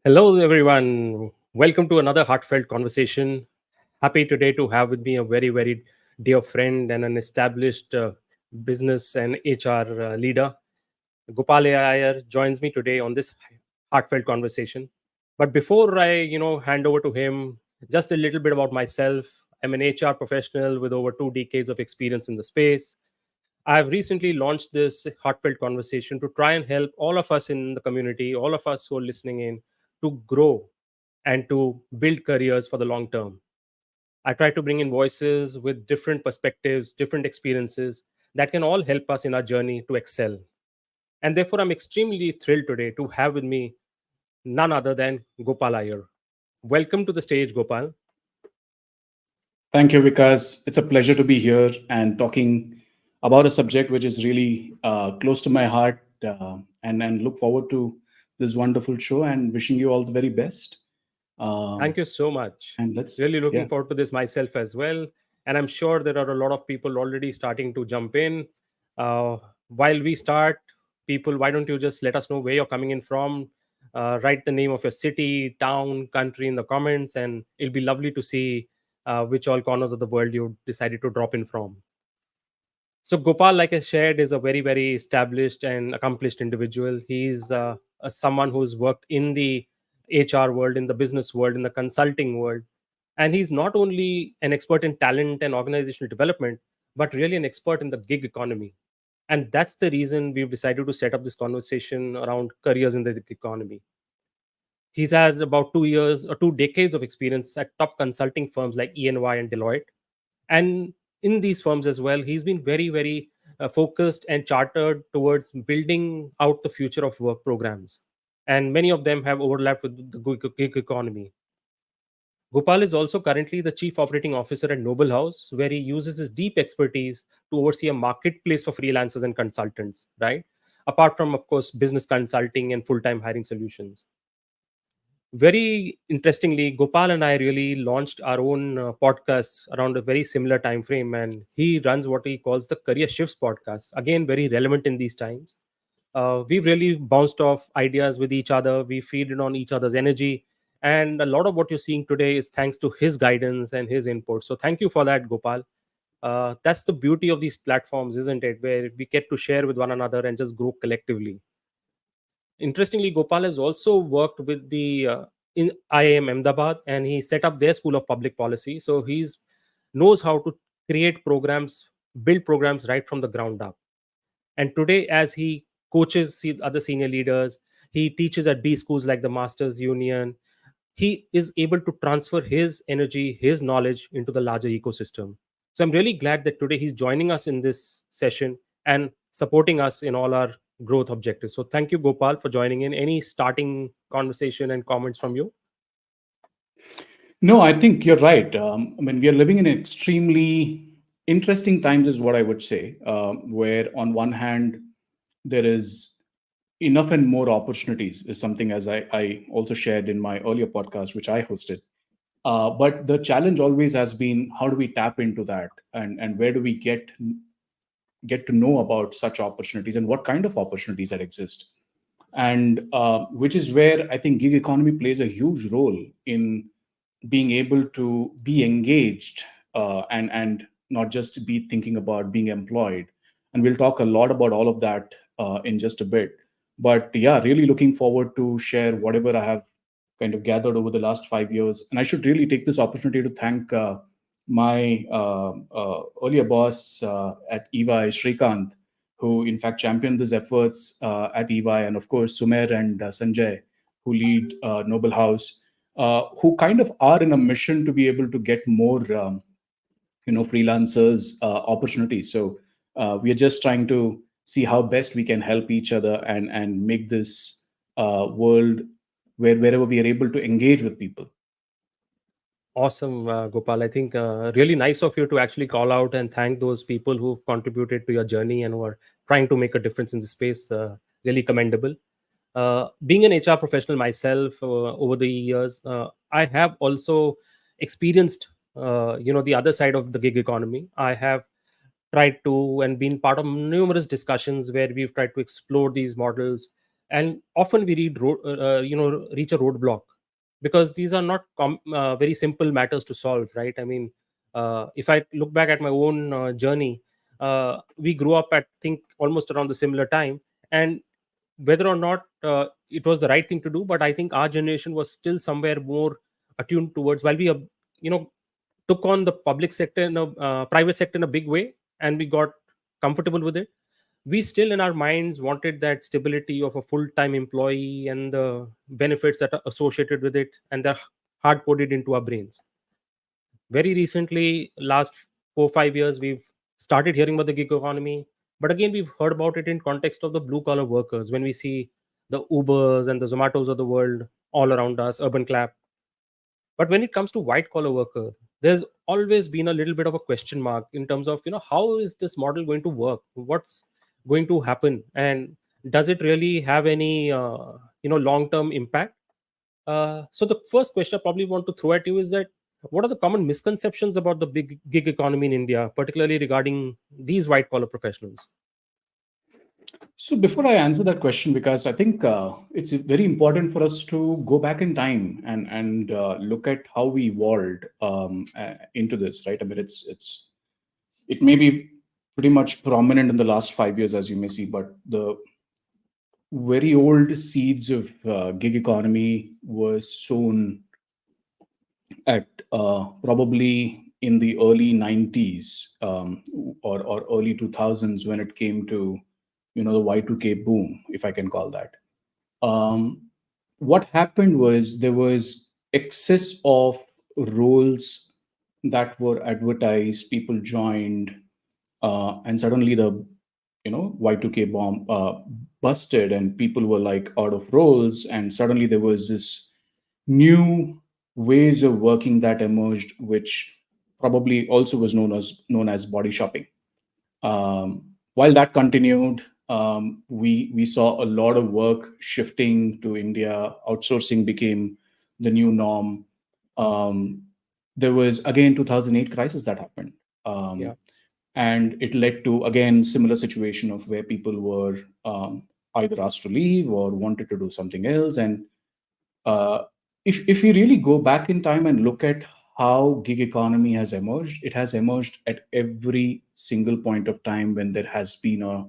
Hello, everyone. Welcome to another heartfelt conversation. Happy today to have with me a very, very dear friend and an established business and HR leader. Gopal A. Iyer joins me today on this heartfelt conversation. But before I hand over to him, just a little bit about myself. I'm an HR professional with over 2 decades of experience in the space. I've recently launched this heartfelt conversation to try and help all of us in the community, all of us who are listening in, to grow and to build careers for the long term. I try to bring in voices with different perspectives, different experiences that can all help us in our journey to excel. And therefore, I'm extremely thrilled today to have with me none other than Gopal Iyer. Welcome to the stage, Gopal. Thank you, Vikas. It's a pleasure to be here and talking about a subject which is really close to my heart, and look forward to this wonderful show and wishing you all the very best. Thank Um, you so much. and let's, Really looking yeah. forward to this myself as well. And I'm sure there are a lot of people already starting to jump in. Uh, while we start, people, why don't you just let us know where you're coming in from? Write the name of your city, town, country in the comments, and it'll be lovely to see which all corners of the world you decided to drop in from. So Gopal, like I shared, is a very, very established and accomplished individual. He's someone who's worked in the HR world, in the business world, in the consulting world, and he's not only an expert in talent and organizational development, but really an expert in the gig economy. And that's the reason we've decided to set up this conversation around careers in the gig economy. He has about 2 years or 2 decades of experience at top consulting firms like EY and Deloitte, and in these firms as well, he's been very, very focused and chartered towards building out the future of work programs, and many of them have overlapped with the gig economy. Gopal is also currently the chief operating officer at Noble House, where he uses his deep expertise to oversee a marketplace for freelancers and consultants, right? Apart from, of course, business consulting and full-time hiring solutions. Very interestingly, Gopal and I really launched our own podcast around a very similar time frame, and he runs what he calls the Career Shifts podcast. Again, very relevant in these times. We've really bounced off ideas with each other. We feed in on each other's energy, and a lot of what you're seeing today is thanks to his guidance and his input. So, thank you for that, Gopal. That's the beauty of these platforms, isn't it? Where we get to share with one another and just grow collectively. Interestingly, Gopal has also worked with the in IIM Ahmedabad, and he set up their School of Public Policy. So he's knows how to create programs, build programs right from the ground up. And today, as he coaches other senior leaders, he teaches at B schools like the Masters Union. He is able to transfer his energy, his knowledge into the larger ecosystem. So I'm really glad that today he's joining us in this session and supporting us in all our growth objectives. So thank you, Gopal, for joining in. Any starting conversation and comments from you? No, I think you're right. I mean, we are living in extremely interesting times, is what I would say, where on one hand, there is enough and more opportunities, is something as I also shared in my earlier podcast, which I hosted. But the challenge always has been how do we tap into that, and where do we get to know about such opportunities and what kind of opportunities that exist, and which is where I think gig economy plays a huge role in being able to be engaged, and not just be thinking about being employed. And we'll talk a lot about all of that in just a bit. But yeah, really looking forward to share whatever I have kind of gathered over the last 5 years. And I should really take this opportunity to thank my earlier boss at EY, Shrikant, who in fact championed these efforts at EY, and of course Sumer and Sanjay, who lead Noble House, who kind of are in a mission to be able to get more freelancers opportunities. So we are just trying to see how best we can help each other and make this world wherever we are able to engage with people. Awesome, Gopal. I think really nice of you to actually call out and thank those people who've contributed to your journey and who are trying to make a difference in the space. Really commendable. Being an HR professional myself over the years, I have also experienced, the other side of the gig economy. I have tried to and been part of numerous discussions where we've tried to explore these models. and often we reach a roadblock, because these are not very simple matters to solve, right? I mean, if I look back at my own journey, we grew up at, think, almost around the similar time, and whether or not it was the right thing to do, but I think our generation was still somewhere more attuned towards, while we you know took on the public sector in a private sector in a big way, and we got comfortable with it, we still in our minds wanted that stability of a full-time employee and the benefits that are associated with it, and they're hard coded into our brains. Very recently, last 4 5 years, we've started hearing about the gig economy, but again we've heard about it in context of the blue collar workers, when we see the Ubers and the Zomatos of the world all around us, urban clap. But when it comes to white collar workers, there's always been a little bit of a question mark in terms of, how is this model going to work, what's going to happen, and does it really have any long term impact? So the first question I probably want to throw at you is that, what are the common misconceptions about the big gig economy in India, particularly regarding these white collar professionals? So before I answer that question, because I think it's very important for us to go back in time and look at how we evolved into this, right? I mean, it may be pretty much prominent in the last 5 years, as you may see, but the very old seeds of gig economy was sown at probably in the early 90s, or early 2000s, when it came to the Y2K boom, if I can call that. um, what happened was there was excess of roles that were advertised, people joined, and suddenly the Y2K bomb busted, and people were like out of roles, and suddenly there was this new ways of working that emerged, which probably also was known as body shopping. While that continued, we saw a lot of work shifting to India. Outsourcing became the new norm. Um, there was again 2008 crisis that happened, Yeah, and it led to again similar situation of where people were either asked to leave or wanted to do something else. And uh, if we really go back in time and look at how gig economy has emerged, it has emerged at every single point of time when there has been a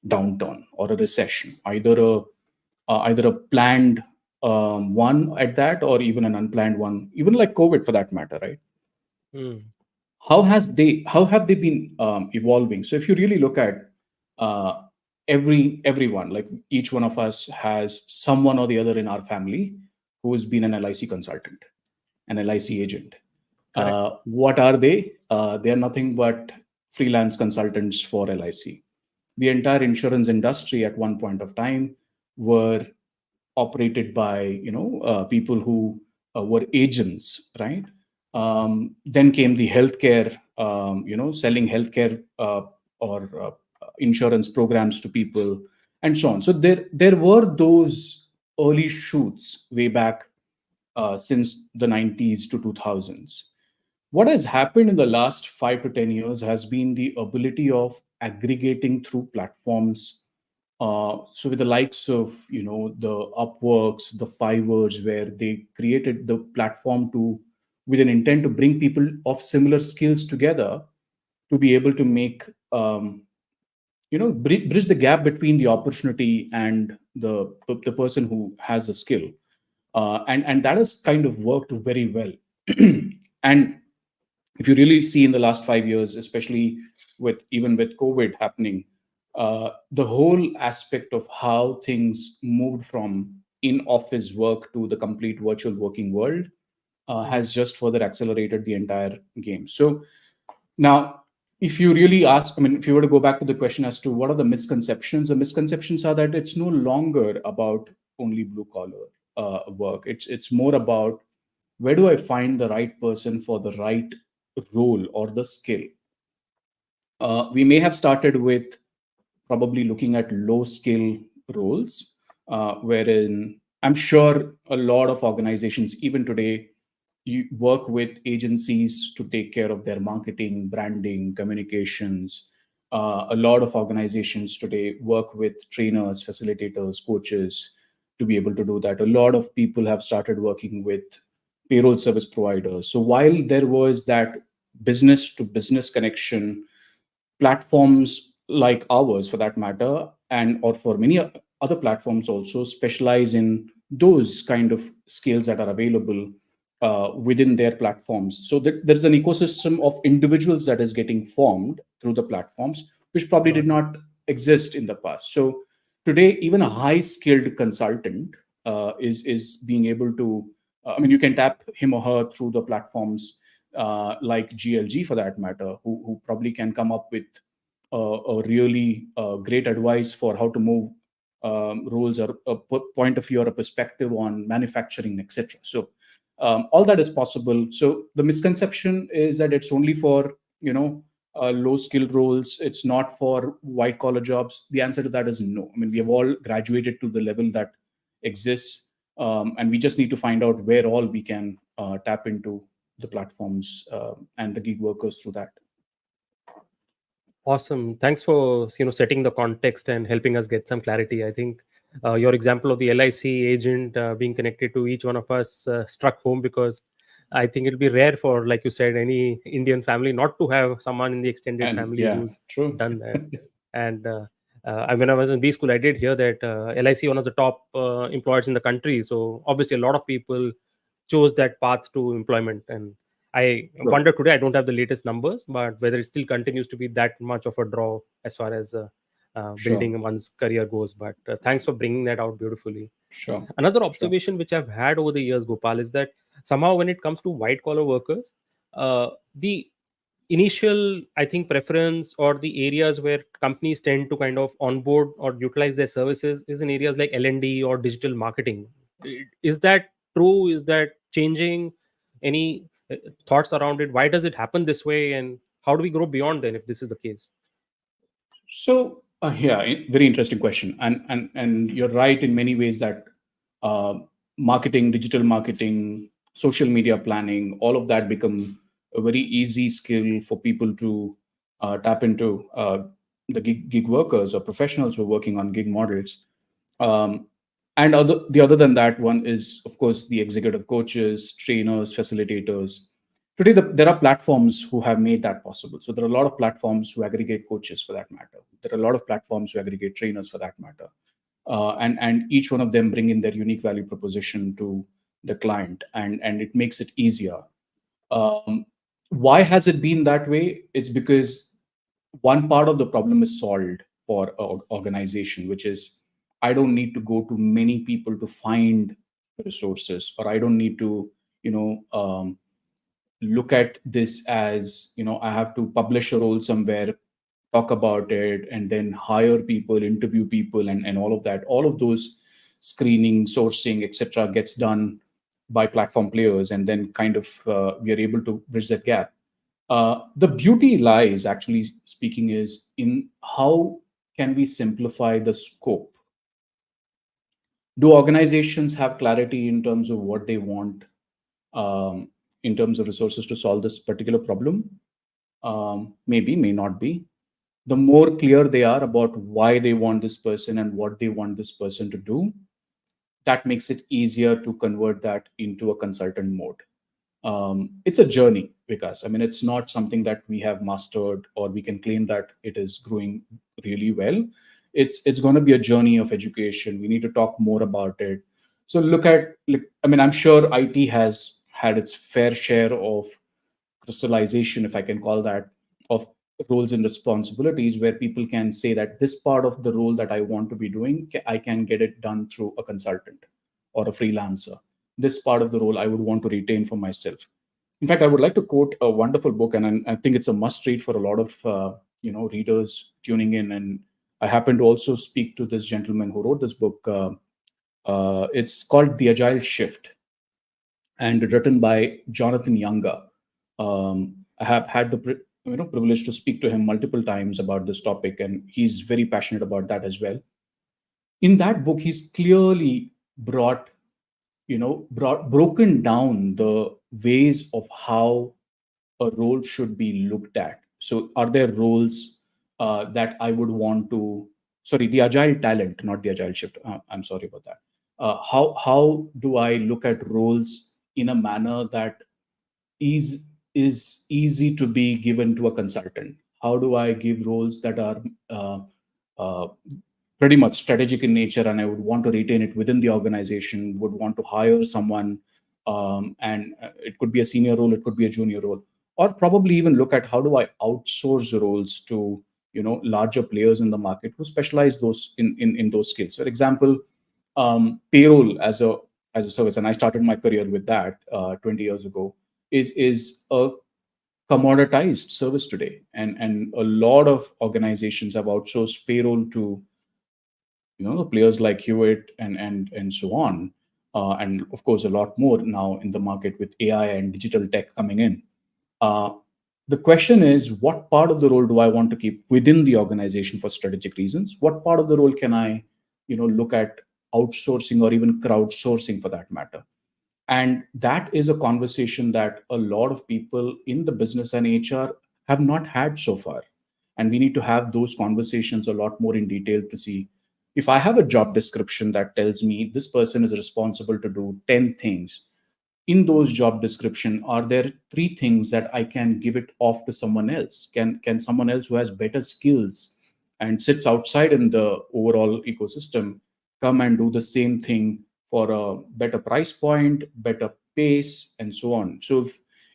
downturn or a recession, either a planned one at that, or even an unplanned one, even like COVID for that matter, right? mm, How have they been evolving? So if you really look at uh, everyone, like each one of us has someone or the other in our family who has been an LIC consultant, an LIC agent. correct. What are they? They are nothing but freelance consultants for LIC. The entire insurance industry at one point of time were operated by people who were agents, right? Then came the healthcare, selling healthcare or insurance programs to people, and so on. So there were those early shoots way back since the 90s to 2000s. What has happened in the last 5 to 10 years has been the ability of aggregating through platforms. So with the likes of the Upworks, the Fivers, where they created the platform to with an intent to bring people of similar skills together to be able to make bridge the gap between the opportunity and the person who has the skill, and that has kind of worked very well. And if you really see in the last 5 years, especially with COVID happening, the whole aspect of how things moved from in office work to the complete virtual working world Mm, has just further accelerated the entire game. So now, if you really ask, I mean, if you were to go back to the question as to what are the misconceptions are that it's no longer about only blue collar work. It's more about, where do I find the right person for the right role or the skill? We may have started with probably looking at low skill roles, wherein I'm sure a lot of organizations, even today, you work with agencies to take care of their marketing, branding, communications. A lot of organizations today work with trainers, facilitators, coaches to be able to do that. A lot of people have started working with payroll service providers. So while there was that business to business connection, platforms like ours for that matter, and or for many other platforms also specialize in those kind of skills that are available within their platforms, so that there's an ecosystem of individuals that is getting formed through the platforms, which probably did Got it. not exist in the past. So today even a high skilled consultant is being able to, I mean, you can tap him or her through the platforms like GLG for that matter, who probably can come up with a really great advice for how to move rules, or a point of view or a perspective on manufacturing, etc. So all that is possible. So the misconception is that it's only for, low skilled roles. It's not for white collar jobs. The answer to that is no. I mean, we have all graduated to the level that exists, and we just need to find out where all we can tap into the platforms and the gig workers through that. Awesome. Thanks for setting the context and helping us get some clarity. I think your example of the LIC agent being connected to each one of us struck home, because I think it'll be rare for, like you said, any Indian family not to have someone in the extended And family yeah, who's true. done that. And when I was in B school, I did hear that LIC one of the top employers in the country. So obviously, a lot of people chose that path to employment. And I Sure, wonder today, I don't have the latest numbers, but whether it still continues to be that much of a draw as far as sure, building one's career goes. But thanks for bringing that out beautifully. sure, Another sure. observation which I've had over the years, Gopal, is that somehow when it comes to white collar workers, the initial, I think, preference, or the areas where companies tend to kind of onboard or utilize their services, is in areas like L&D or digital marketing. Is that true? Is that changing? Any thoughts around it? Why does it happen this way, and how do we grow beyond then if this is the case? So yeah, very interesting question, and you're right in many ways that uh, marketing, digital marketing, social media planning, all of that become a very easy skill for people to tap into. The gig workers or professionals who are working on gig models. Um, and the other than that one is, of course, the executive coaches, trainers, facilitators. Today, there are platforms who have made that possible. So there are a lot of platforms who aggregate coaches for that matter. There are a lot of platforms who aggregate trainers for that matter. And each one of them bring in their unique value proposition to the client, and it makes it easier. Um, why has it been that way? It's because one part of the problem is solved for an organization, which is I don't need to go to many people to find resources, or I don't need to, you know, look at this as, I have to publish a role somewhere, talk about it, and then hire people, interview people, and all of that. All of those screening, sourcing, etc., gets done by platform players, and then kind of we are able to bridge that gap. The beauty lies, actually speaking, is in how can we simplify the scope. Do organizations have clarity in terms of what they want, um, in terms of resources to solve this particular problem? Maybe, may not be. The more clear they are about why they want this person and what they want this person to do, that makes it easier to convert that into a consultant mode. It's a journey, because I mean, it's not something that we have mastered or we can claim that it is growing really well. It's going to be a journey of education. We need to talk more about it. So look at, like, I mean, I'm sure IT has had its fair share of crystallization, if I can call that, of roles and responsibilities, where people can say that this part of the role that I want to be doing, I can get it done through a consultant or a freelancer. This part of the role I would want to retain for myself. In fact, I would like to quote a wonderful book, and I think it's a must read for a lot of readers tuning in. And I happen to also speak to this gentleman who wrote this book. It's called The Agile Shift, and written by Jonathan Younger. I have had the privilege to speak to him multiple times about this topic, and he's very passionate about that as well. In that book, he's clearly brought broken down the ways of how a role should be looked at. So, are there roles that I would want to, sorry, the agile talent, not the agile shift. I'm sorry about that. How do I look at roles in a manner that is is easy to be given to a consultant? How do I give roles that are uh, uh, pretty much strategic in nature, and I would want to retain it within the organization, would want to hire someone, and it could be a senior role, it could be a junior role, or probably even look at how do I outsource roles to larger players in the market who specialize those in those skills. For example, payroll as a service, and I started my career with that 20 years ago, is a commoditized service today, and a lot of organizations have outsourced payroll to the players like Hewitt and so on, and of course a lot more now in the market with AI and digital tech coming in. Uh, the question is, what part of the role do I want to keep within the organization for strategic reasons? What part of the role can I, look at outsourcing or even crowdsourcing for that matter? And that is a conversation that a lot of people in the business and HR have not had so far. And we need to have those conversations a lot more in detail to see, if I have a job description that tells me this person is responsible to do 10 things, in those job description, are there three things that I can give it off to someone else? Can someone else who has better skills and sits outside in the overall ecosystem come and do the same thing for a better price point, better pace, and so on? So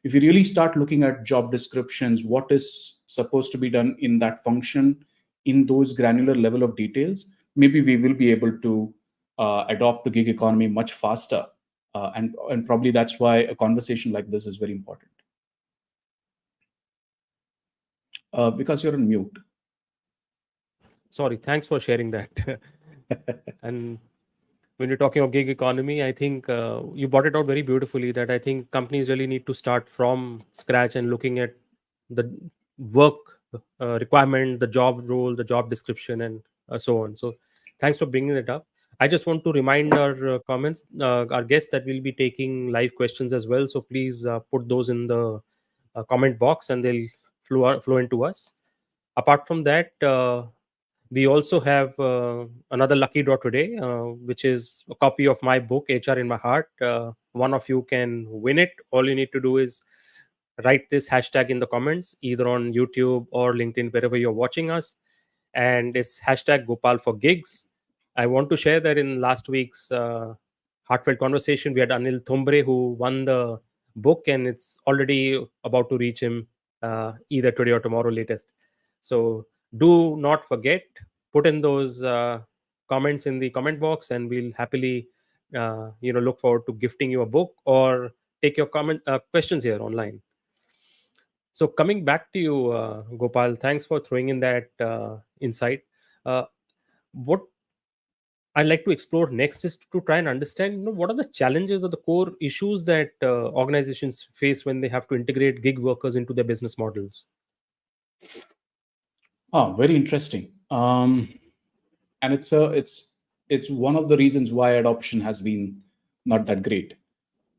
if you really start looking at job descriptions, what is supposed to be done in that function, in those granular level of details, maybe we will be able to adopt the gig economy much faster. And probably that's why a conversation like this is very important. Because you're on mute. Sorry, thanks for sharing that. And when you're talking of gig economy, I think you brought it out very beautifully, that I think companies really need to start from scratch and looking at the work requirement, the job role, the job description, and so on. So, thanks for bringing it up. I just want to remind our guests, that we'll be taking live questions as well. So please put those in the comment box, and they'll flow into us. Apart from that, we also have another lucky draw today, which is a copy of my book, HR in My Heart. One of you can win it. All you need to do is write this hashtag in the comments, either on YouTube or LinkedIn, wherever you're watching us. And it's hashtag Gopal for gigs. I want to share that in last week's Heartfelt Conversation, we had Anil Thombre who won the book, and it's already about to reach him either today or tomorrow latest. So do not forget, put in those comments in the comment box, and we'll happily look forward to gifting you a book or take your comment questions here online. So coming back to you, Gopal, thanks for throwing in that insight. What I'd like to explore next is to try and understand, what are the challenges or the core issues that organizations face when they have to integrate gig workers into their business models. Very interesting. And it's one of the reasons why adoption has been not that great.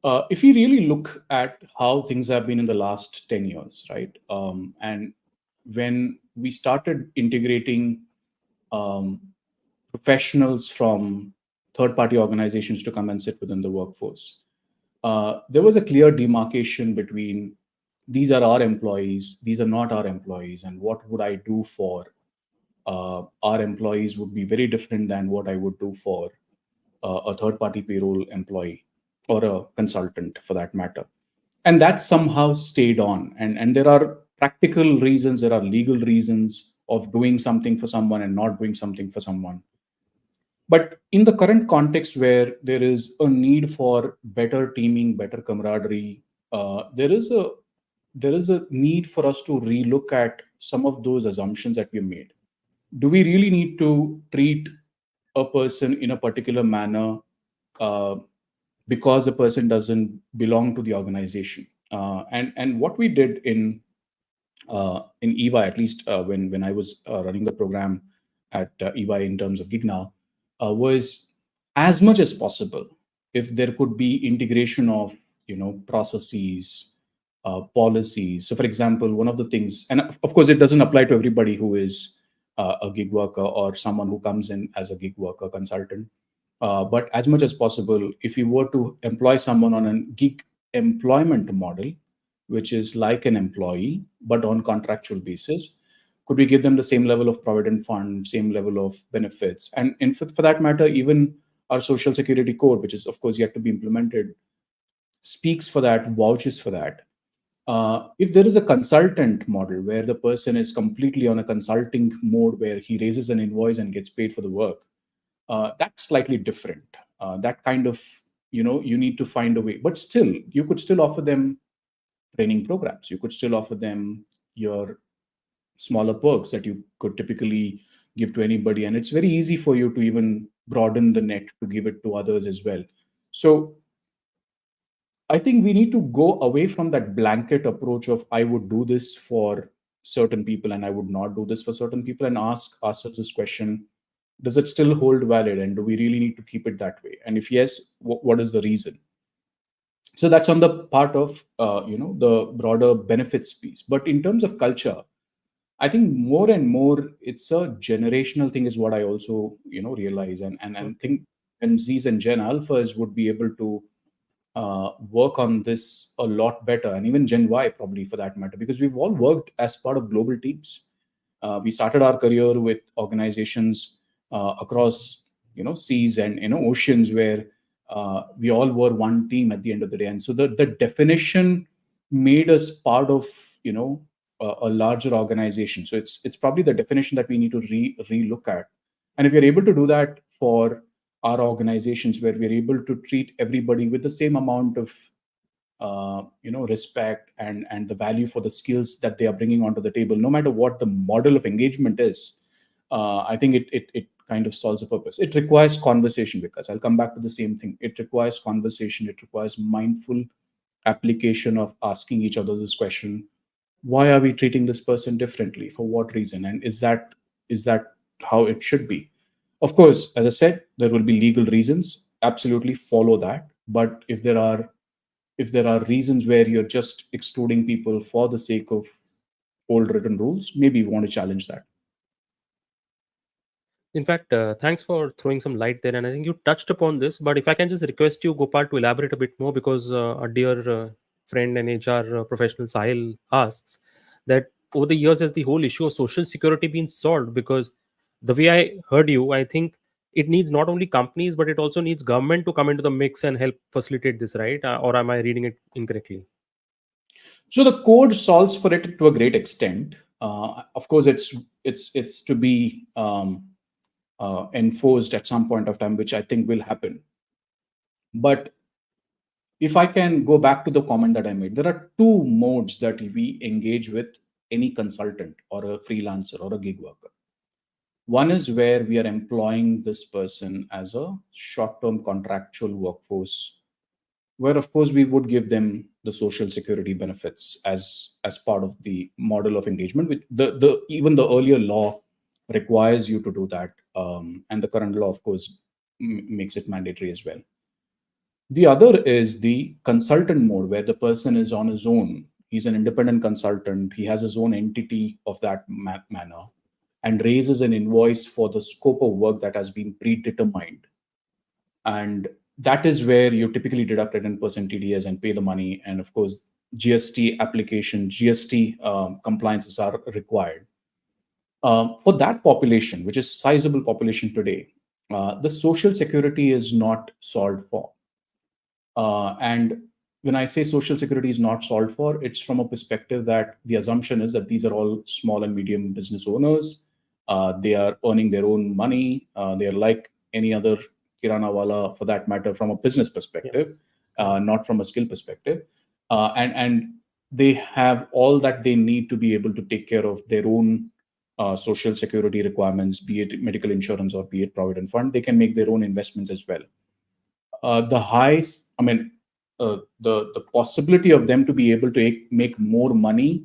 If you really look at how things have been in the last 10 years, right? And when we started integrating um, professionals from third party organizations to come and sit within the workforce, there was a clear demarcation between these are our employees, these are not our employees, and what would I do for our employees would be very different than what I would do for a third party payroll employee or a consultant for that matter. And that somehow stayed on. And there are practical reasons, there are legal reasons of doing something for someone and not doing something for someone. But in the current context where there is a need for better teaming, better camaraderie, there is a need for us to relook at some of those assumptions that we made. Do we really need to treat a person in a particular manner uh, because the person doesn't belong to the organization? And what we did in EY, at least when I was running the program at EY in terms of GigNow, was as much as possible, if there could be integration of processes, policies. So, for example, one of the things, and of course, it doesn't apply to everybody who is a gig worker or someone who comes in as a gig worker consultant. But as much as possible, if you were to employ someone on a gig employment model, which is like an employee but on contractual basis, could we give them the same level of provident fund, same level of benefits, and for that matter, even our social security code, which is of course yet to be implemented, speaks for that, vouches for that. If there is a consultant model where the person is completely on a consulting mode where he raises an invoice and gets paid for the work, that's slightly different. That kind of, you need to find a way, but still, you could still offer them training programs. You could still offer them your smaller perks that you could typically give to anybody. And it's very easy for you to even broaden the net to give it to others as well. So I think we need to go away from that blanket approach of I would do this for certain people and I would not do this for certain people, and ask ourselves this question: does it still hold valid, and do we really need to keep it that way? And if yes, what is the reason? So that's on the part of the broader benefits piece. But in terms of culture, I think more and more it's a generational thing, is what I also realize, and Okay. think Gen Z's and Gen Alphas would be able to work on this a lot better, and even Gen Y probably for that matter, because we've all worked as part of global teams. We started our career with organizations across seas and oceans, where we all were one team at the end of the day, and so the definition made us part of a larger organization. So it's probably the definition that we need to relook at. And if you're able to do that for our organizations, where we're able to treat everybody with the same amount of respect and the value for the skills that they are bringing onto the table, no matter what the model of engagement is, I think it kind of solves a purpose. It requires conversation, because I'll come back to the same thing. It requires conversation. It requires mindful application of asking each other this question: why are we treating this person differently, for what reason, and is that how it should be? Of course, as I said, there will be legal reasons, absolutely follow that. But if there are reasons where you're just excluding people for the sake of old written rules, maybe we want to challenge that. In fact, thanks for throwing some light there. And I think you touched upon this, but if I can just request you, Gopal, to elaborate a bit more, because our dear friend and HR professional Sahil asks that over the years, has the whole issue of social security been solved? Because the way I heard you, I think it needs not only companies, but it also needs government to come into the mix and help facilitate this, right? Or am I reading it incorrectly? So the code solves for it to a great extent. Of course, it's to be enforced at some point of time, which I think will happen. But if I can go back to the comment that I made, there are two modes that we engage with any consultant or a freelancer or a gig worker. One is where we are employing this person as a short term contractual workforce, where of course we would give them the social security benefits as part of the model of engagement. With the even the earlier law requires you to do that, and the current law of course makes it mandatory as well. The other is the consultant mode, where the person is on his own. He's an independent consultant. He has his own entity of that manner, and raises an invoice for the scope of work that has been predetermined. And that is where you typically deduct a 10% TDS and pay the money. And of course, GST application, GST compliances are required. For that population, which is sizable population today, the social security is not solved for. And when I say social security is not solved for, it's from a perspective that the assumption is that these are all small and medium business owners. They are earning their own money. They are like any other kirana wala, for that matter, from a business Yeah. perspective, Yeah. not from a skill perspective. And they have all that they need to be able to take care of their own social security requirements, be it medical insurance or be it provident fund. They can make their own investments as well. The highs, I mean, the possibility of them to be able to make more money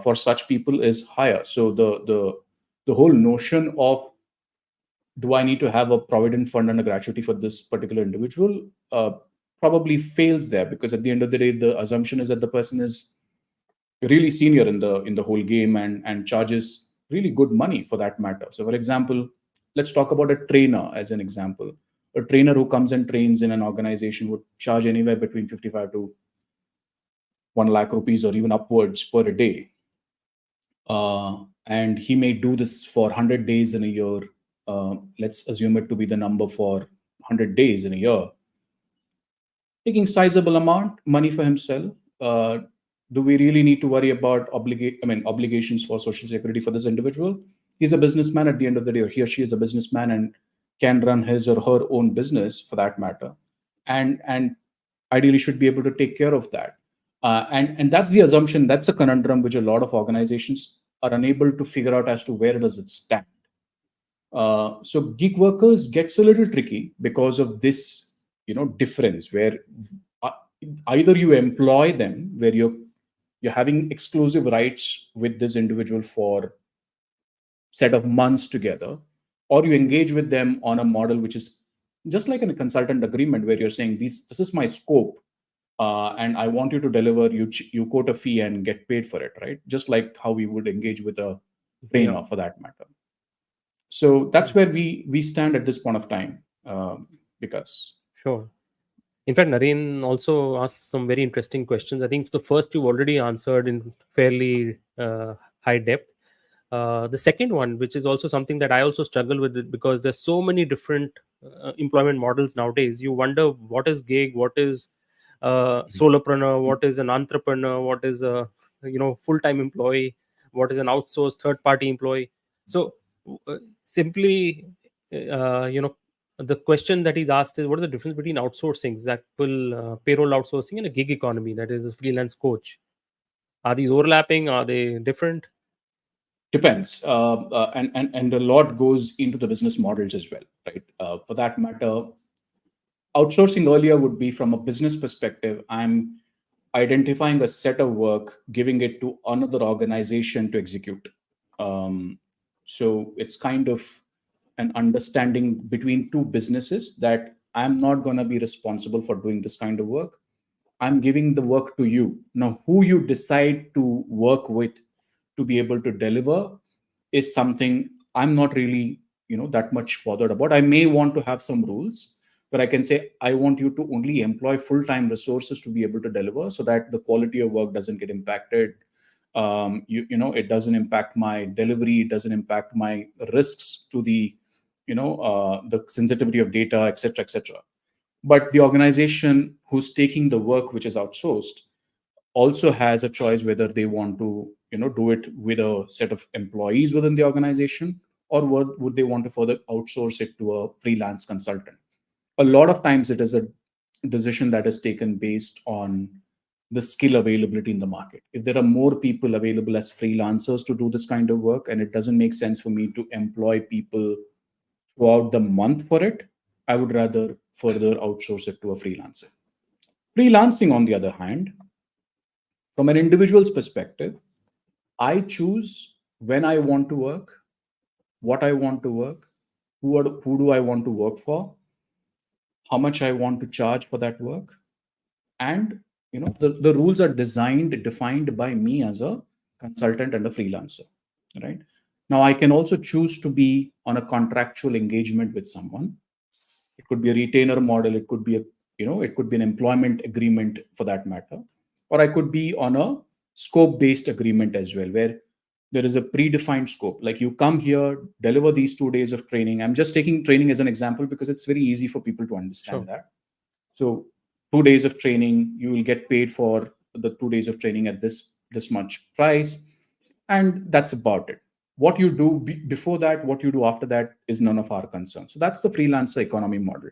for such people is higher. So the whole notion of, do I need to have a provident fund and a gratuity for this particular individual, probably fails there, because at the end of the day, the assumption is that the person is really senior in the whole game, and charges really good money for that matter. So, for example, let's talk about a trainer as an example. A trainer who comes and trains in an organization would charge anywhere between 55 to 1 lakh rupees or even upwards per day. And he may do this for 100 days in a year. Let's assume it to be the number for 100 days in a year, taking sizable amount money for himself. Do we really need to worry about obligations for social security for this individual? He's a businessman at the end of the day, or he or she is a businessman and can run his or her own business for that matter, and ideally should be able to take care of that. And that's the assumption. That's a conundrum which a lot of organizations are unable to figure out as to where does it stand. So gig workers gets a little tricky because of this, difference where uh, either you employ them where you're having exclusive rights with this individual for set of months together, or you engage with them on a model which is just like in a consultant agreement where you're saying this is my scope, and I want you to deliver. You quote a fee and get paid for it, right? Just like how we would engage with a Yeah, trainer for that matter. So that's where we stand at this point of time, because sure. In fact, Nareen also asked some very interesting questions. I think the first you've already answered in fairly high depth. The second one, which is also something that I also struggle with, it because there's so many different employment models nowadays. You wonder what is gig, what is solopreneur, what is an entrepreneur, what is a full-time employee, what is an outsourced third-party employee. So simply, the question that he's asked is, what is the difference between outsourcing, example, payroll outsourcing, and a gig economy, that is a freelance coach? Are these overlapping? Are they different? depends, and a lot goes into the business models as well, right? For that matter, outsourcing earlier would be from a business perspective. I'm identifying a set of work, giving it to another organization to execute. Um, so it's kind of an understanding between two businesses that I'm not going to be responsible for doing this kind of work. I'm giving the work to you. Now, who you decide to work with to be able to deliver is something I'm not really, that much bothered about. I may want to have some rules where I can say, I want you to only employ full-time resources to be able to deliver so that the quality of work doesn't get impacted. It doesn't impact my delivery, it doesn't impact my risks to the sensitivity of data, etc., etc. But the organization who's taking the work which is outsourced also has a choice whether they want to do it with a set of employees within the organization, or would they want to further outsource it to a freelance consultant. A lot of times it is a decision that is taken based on the skill availability in the market. If there are more people available as freelancers to do this kind of work and it doesn't make sense for me to employ people throughout the month for it, I would rather further outsource it to a freelancer. Freelancing, on the other hand, from an individual's perspective, I choose when I want to work, what I want to work, who do I want to work for, how much I want to charge for that work. And the rules are defined by me as a consultant and a freelancer. Right. Now I can also choose to be on a contractual engagement with someone. It could be a retainer model, it could be it could be an employment agreement for that matter, or I could be on a scope based agreement as well, where there is a predefined scope, like you come here, deliver these 2 days of training. I'm just taking training as an example because it's very easy for people to understand Sure. that. So 2 days of training, you will get paid for the 2 days of training at this much price, and that's about it. What you do before that, what you do after that is none of our concern. So that's the freelancer economy model.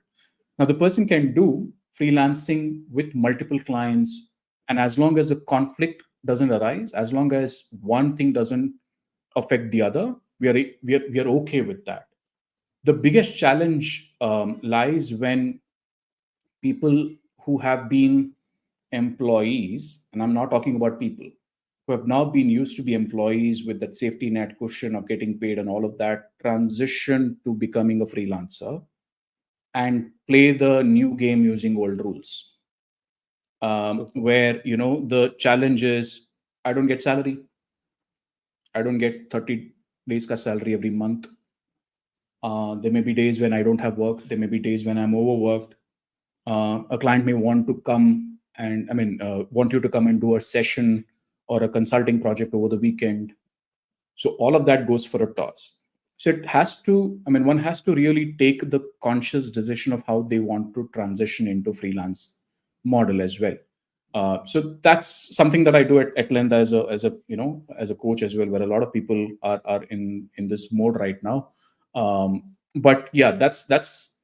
Now the person can do freelancing with multiple clients, and as long as the conflict doesn't arise, as long as one thing doesn't affect the other, we are okay with that. The biggest challenge lies when people who have been employees, and I'm not talking about people who have now been used to be employees with that safety net cushion of getting paid and all of that, transition to becoming a freelancer and play the new game using old rules. True. Where the challenge is, I don't get salary, I don't get 30 days ka salary every month. There may be days when I don't have work. There may be days when I'm overworked. A client may want to come and, want you to come and do a session or a consulting project over the weekend. So all of that goes for a toss. So it has to, one has to really take the conscious decision of how they want to transition into freelance model as well. So that's something that I do at length as a coach as well, where a lot of people are in this mode right now. But yeah, that's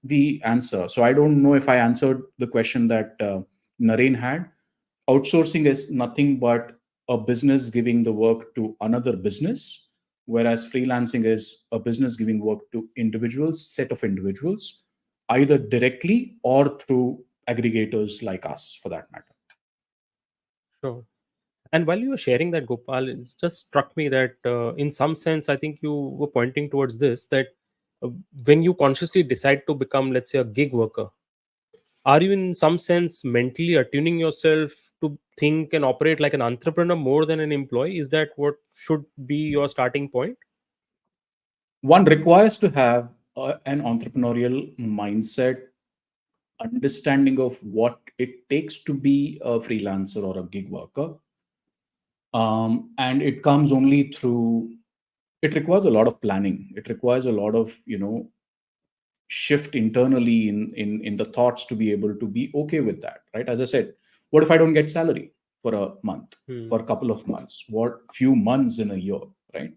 the answer. So I don't know if I answered the question that Naren had. Outsourcing is nothing but a business giving the work to another business, whereas freelancing is a business giving work to individuals, set of individuals, either directly or through aggregators like us, for that matter. Sure. And while you were sharing that, Gopal, it just struck me that in some sense, I think you were pointing towards this, that uh, when you consciously decide to become, let's say, a gig worker, are you in some sense mentally attuning yourself to think and operate like an entrepreneur more than an employee? Is that what should be your starting point? One requires to have an entrepreneurial mindset, understanding of what it takes to be a freelancer or a gig worker. And it comes only through, it requires a lot of planning. It requires a lot of, shift internally in the thoughts to be able to be okay with that, right? As I said, what if I don't get salary for a month, Hmm. for a couple of months, what few months in a year, right?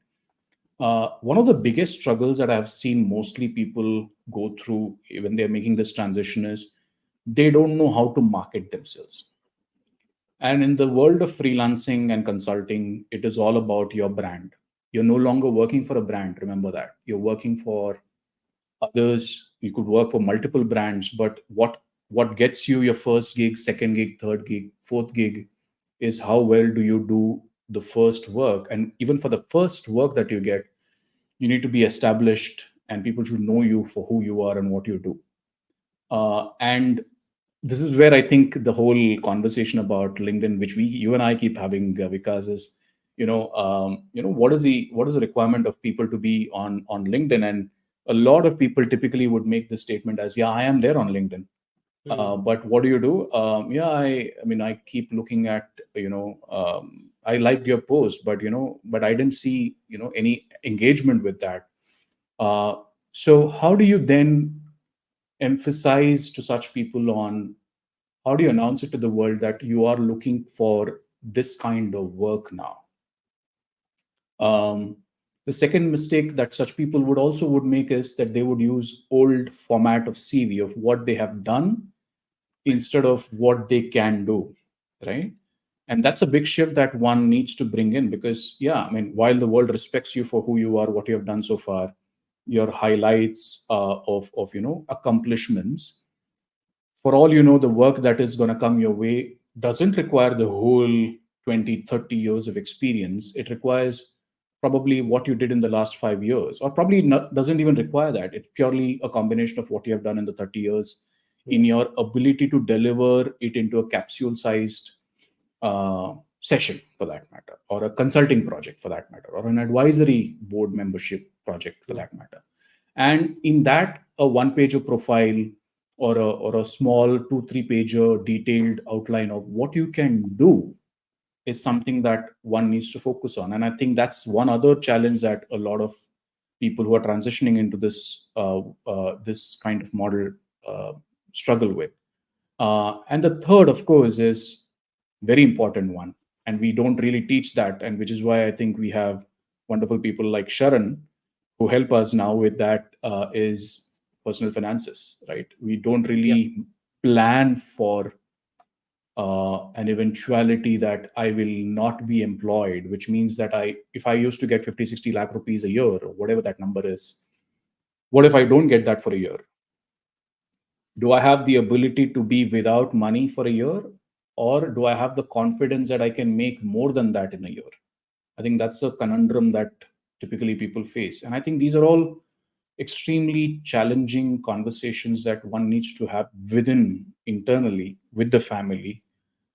One of the biggest struggles that I've seen mostly people go through when they're making this transition is they don't know how to market themselves. And in the world of freelancing and consulting, it is all about your brand. You're no longer working for a brand, remember that. You're working for others. You could work for multiple brands, but what gets you your first gig, second gig, third gig, fourth gig is how well do you do the first work. And even for the first work that you get, you need to be established and people should know you for who you are and what you do. And this is where I think the whole conversation about LinkedIn, which you and I keep having, Vikas, is, what is the requirement of people to be on LinkedIn? And a lot of people typically would make this statement as, yeah, I am there on LinkedIn. Hmm. But what do you do? Yeah, I keep looking at, I liked your post, but I didn't see, any engagement with that. Uh, so how do you then emphasize to such people on, how do you announce it to the world that you are looking for this kind of work now? um, the second mistake that such people would make is that they would use old format of CV of what they have done instead of what they can do, right? And that's a big shift that one needs to bring in, because yeah, while the world respects you for who you are, what you have done so far, your highlights of accomplishments, for all you know, the work that is going to come your way doesn't require the whole 20-30 years of experience. It requires probably what you did in the last 5 years, or probably not, doesn't even require that. It's purely a combination of what you have done in the 30 years, Yeah. in your ability to deliver it into a capsule sized session, for that matter, or a consulting project, for that matter, or an advisory board membership project, for Yeah. that matter. And in that, a one page of profile, or a small 2-3 pager detailed outline of what you can do is something that one needs to focus on. And I think that's one other challenge that a lot of people who are transitioning into this kind of model uh, struggle with. And the third, of course, is very important one, and we don't really teach that, and which is why I think we have wonderful people like Sharan who help us now with that, is personal finances, right? We don't Yeah. really plan for an eventuality that I will not be employed, which means that if I used to get 50-60 lakh rupees a year, or whatever that number is, what if I don't get that for a year? Do I have the ability to be without money for a year, or do I have the confidence that I can make more than that in a year? I think that's a conundrum that typically people face. And I think these are all extremely challenging conversations that one needs to have within, internally, with the family,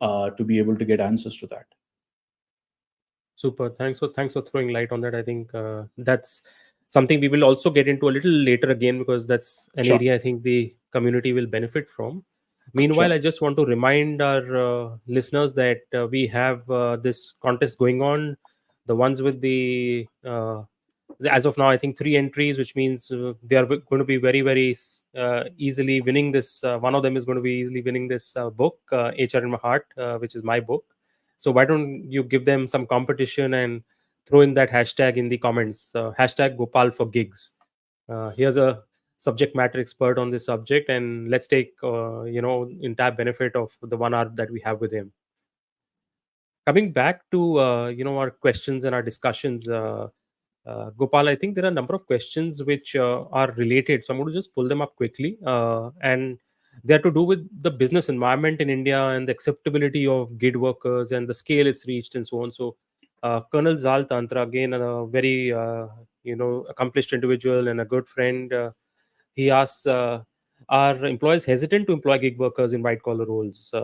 to be able to get answers to that. Super. Thanks for throwing light on that. I think that's something we will also get into a little later again, because that's an Sure, area I think the community will benefit from. Meanwhile, sure. I just want to remind our listeners that we have this contest going on. The ones with as of now, I think three entries, which means they are going to be very easily winning this. One of them is going to be easily winning this book, HR in My Heart, which is my book. So why don't you give them some competition and throw in that hashtag in the comments, hashtag Gopal for gigs. Here's a subject matter expert on this subject, and let's take entire benefit of the 1 hour that we have with him. Coming back to our questions and our discussions, Gopal, I think there are a number of questions which are related, so I'm going to just pull them up quickly, and they are to do with the business environment in India and the acceptability of gig workers and the scale it's reached and so on. So Colonel Zal Tantra, again a very accomplished individual and a good friend, he asks, are employers hesitant to employ gig workers in white collar roles?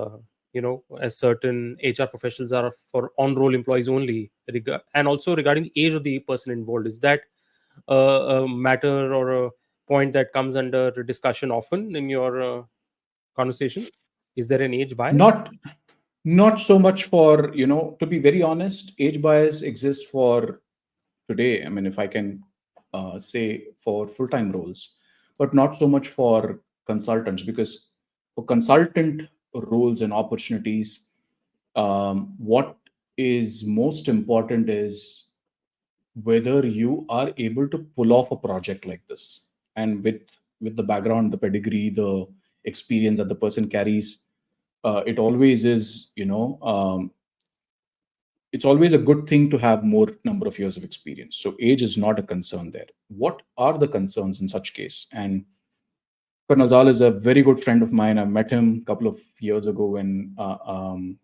As certain HR professionals are for on roll employees only, and also regarding the age of the person involved. Is that a matter or a point that comes under discussion often in your conversation? Is there an age bias? Not not so much for, to be very honest, age bias exists for today. I mean, if I can say, for full-time roles, but not so much for consultants, because for consultant roles and opportunities, what is most important is whether you are able to pull off a project like this, and with the background, the pedigree, the experience that the person carries, it always is, it's always a good thing to have more number of years of experience. So age is not a concern there. What are the concerns in such case? And Colonel Zal is a very good friend of mine. I met him a couple of years ago when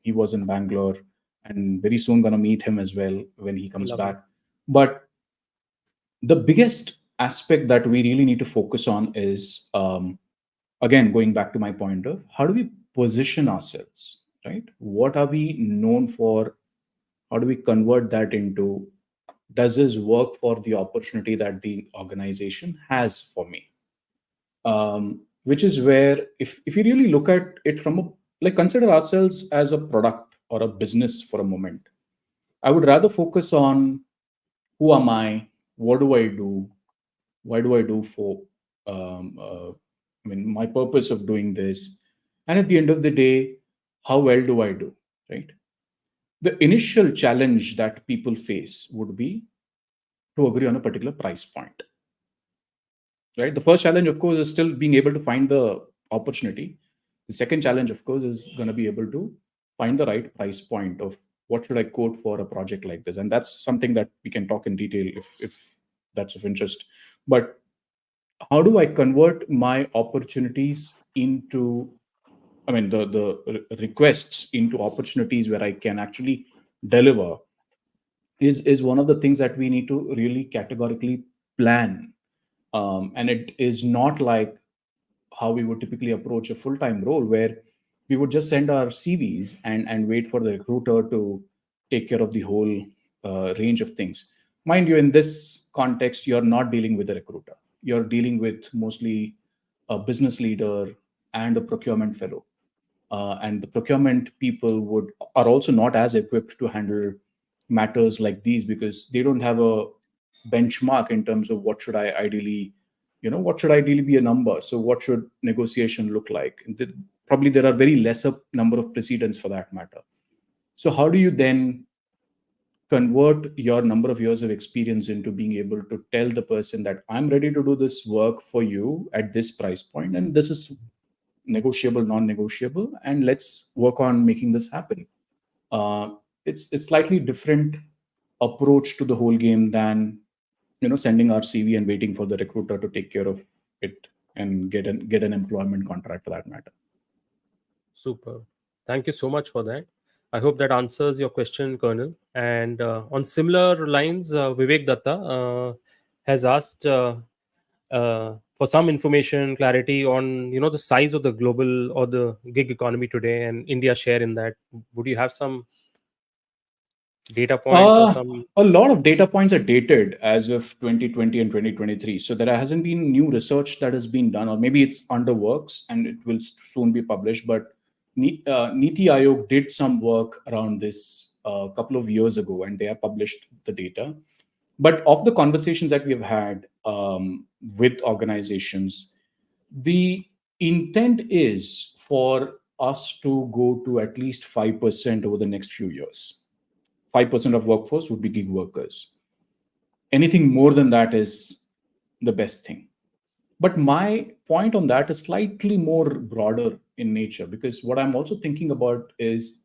he was in Bangalore, and very soon gonna meet him as well when he comes Lovely. back. But the biggest aspect that we really need to focus on is, again, going back to my point of how do we position ourselves, right? What are we known for? How do we convert that into, does this work for the opportunity that the organization has for me? Which is where, if you really look at it from a, like, consider ourselves as a product or a business for a moment, I would rather focus on who am I, what do I do, why do I do for, I mean, my purpose of doing this, and at the end of the day, how well do I do, right? The initial challenge that people face would be to agree on a particular price point, right? The first challenge, of course, is still being able to find the opportunity. The second challenge, of course, is going to be able to find the right price point of what should I quote for a project like this. And that's something that we can talk in detail if that's of interest. But how do I convert my opportunities into, I mean, the requests into opportunities where I can actually deliver, is one of the things that we need to really categorically plan. And it is not like how we would typically approach a full-time role, where we would just send our CVs and wait for the recruiter to take care of the whole range of things. Mind you, in this context, you're not dealing with a recruiter. You're dealing with mostly a business leader and a procurement fellow. And the procurement people would are also not as equipped to handle matters like these, because they don't have a benchmark in terms of what should I ideally, what should ideally be a number. So what should negotiation look like? And probably there are very lesser number of precedents for that matter. So how do you then convert your number of years of experience into being able to tell the person that I'm ready to do this work for you at this price point, and this is negotiable, non-negotiable, and let's work on making this happen. uh, it's slightly different approach to the whole game than, sending our CV and waiting for the recruiter to take care of it and get an employment contract for that matter. Super. Thank you so much for that. I hope that answers your question, Colonel. And on similar lines, Vivek Datta has asked for some information, clarity on the size of the global or the gig economy today and India's share in that. Would you have some data points or Uh, some? a lot of data points are dated as of 2020 and 2023. So there hasn't been new research that has been done, or maybe it's under works and it will soon be published. But Niti Aayog did some work around this a couple of years ago, and they have published the data. But of the conversations that we have had with organizations, the intent is for us to go to at least 5% over the next few years. 5% of workforce would be gig workers. Anything more than that is the best thing. But my point on that is slightly more broader in nature, because what I'm also thinking about is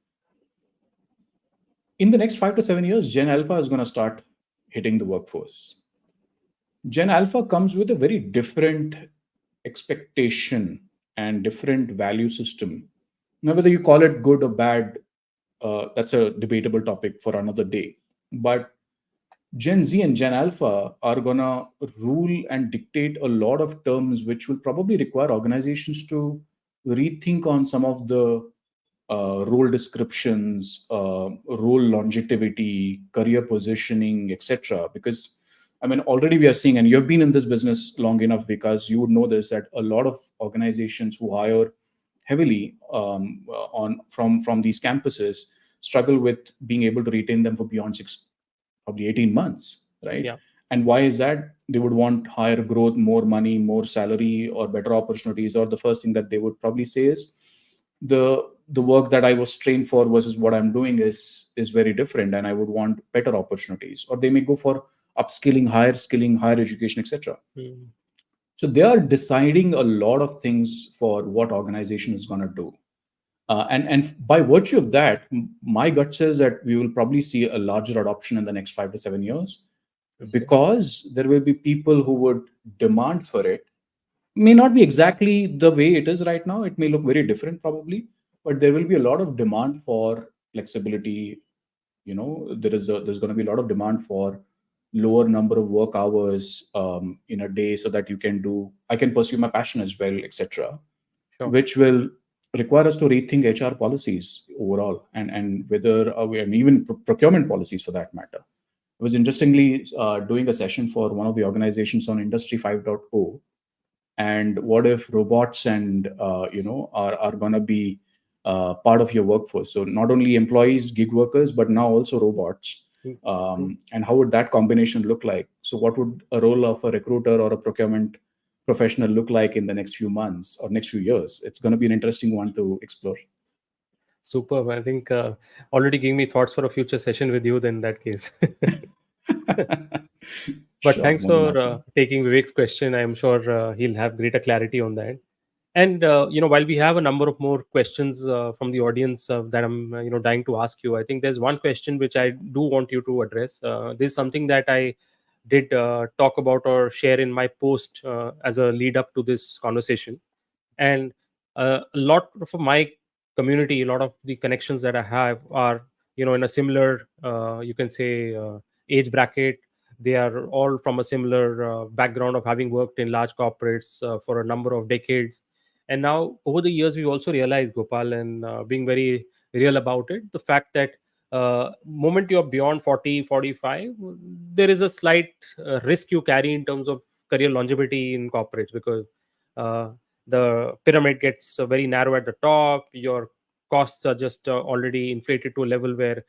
in the next 5 to 7 years, Gen Alpha is going to start hitting the workforce. Gen Alpha comes with a very different expectation and different value system. Now, whether you call it good or bad, that's a debatable topic for another day. But Gen Z and Gen Alpha are going to rule and dictate a lot of terms, which will probably require organizations to rethink on some of the role descriptions, role longevity, career positioning, etc. Because I mean, already we are seeing, and you have been in this business long enough, because you would know this, that a lot of organizations who hire heavily on from these campuses struggle with being able to retain them for beyond probably 18 months, right? Yeah. And why is that? They would want higher growth, more money, more salary, or better opportunities. Or the first thing that they would probably say is the work that I was trained for versus what I'm doing is very different, and I would want better opportunities. Or they may go for upskilling, higher education, etc. Mm. So they are deciding a lot of things for what organization is going to do. And by virtue of that, my gut says that we will probably see a larger adoption in the next 5 to 7 years, Okay. because there will be people who would demand for it. May not be exactly the way it is right now. It may look very different probably, but there will be a lot of demand for flexibility. There's going to be a lot of demand for lower number of work hours in a day, so that I can pursue my passion as well, etc., Sure. which will require us to rethink HR policies overall, and whether and even procurement policies for that matter. I was interestingly doing a session for one of the organizations on Industry 5.0, and what if robots and are going to be part of your workforce? So not only employees, gig workers, but now also robots. Mm. True. And how would that combination look like? So what would a role of a recruiter or a procurement professional look like in the next few months or next few years? It's going to be an interesting one to explore. Superb. I think already giving me thoughts for a future session with you. Then in that case. But Sure, thanks more than for happy. taking Vivek's question. I'm sure he'll have greater clarity on that. And while we have a number of more questions from the audience that I'm dying to ask you, I think there's one question which I do want you to address. This is something that I did talk about or share in my post as a lead up to this conversation. And a lot of my community, a lot of the connections that I have are in a similar you can say age bracket. They are all from a similar background of having worked in large corporates for a number of decades. And now over the years we've also realized, Gopal, and being very real about it, the fact that moment you're beyond 40, 45, there is a slight risk you carry in terms of career longevity in corporates, because uh, the pyramid gets very narrow at the top. Your costs are just already inflated to a level where